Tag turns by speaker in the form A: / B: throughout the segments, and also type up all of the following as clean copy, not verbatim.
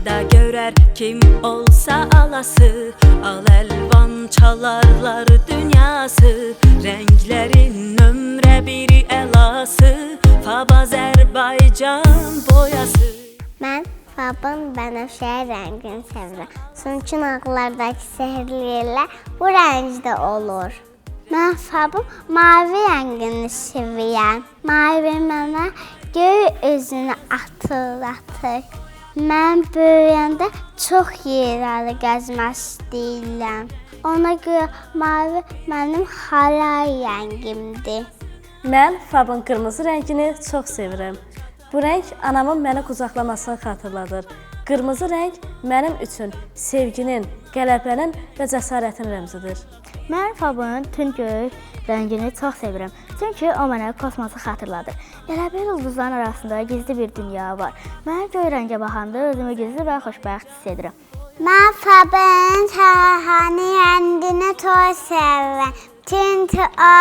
A: da görer kim olsa alası. Al elvan çalarlar dünyası, renklerin ömre biri elası. Fab Azərbaycan boyası.
B: Mən Fabın bənövşəyi rəngini sevirəm. Çünki nağılardakı sehirli yerlər bu rəngdə olur. Mən Fabın mavi rəngini sevirəm. Mavi mənə göy özünü hatırlatır. Mən böyüyəndə çox yerləri gəzmək istəyirəm. Ona görə mavi mənim xaray rəngimdir.
C: Mən Fabın qırmızı rəngini çox sevirəm. Bu rəng anamın məni qucaqlamasını xatırladır. Qırmızı rəng mənim üçün sevginin, qələbənin və cəsarətin rəmzidir.
D: Mən Fabın tünd göy rəngini çox sevirəm. Çünki o mənə kosmosu xatırladır. Qələbə ulduzların arasında gizli bir dünya var. Mən göy rəngə baxanda özümü gizli və xoşbəxt hiss edirəm.
B: Mən Fabın sərhani rəngini çox sevirəm. Çünki o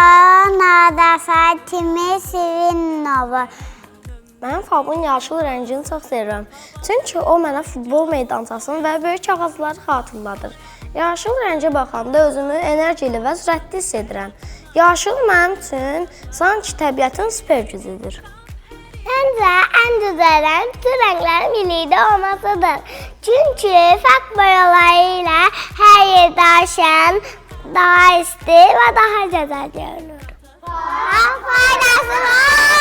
B: nadasatimi sevin olur.
E: Mən Fabın yaşıl rəngini çox sevirəm. Çünki o mənə futbol meydançasını və böyük ağacları xatırladır. Yaşıl rəngə baxanda özümü enerjili və sürətli hiss edirəm. Yaşıl mənim üçün sanki təbiətin süper gücüdür.
B: Məncə ən gözəl rəng bütün rənglərin birlikdə olmasıdır. Çünki fərq boyaları ilə hər yerdə aşan daha isti və daha gözəl görünür. Faydası var.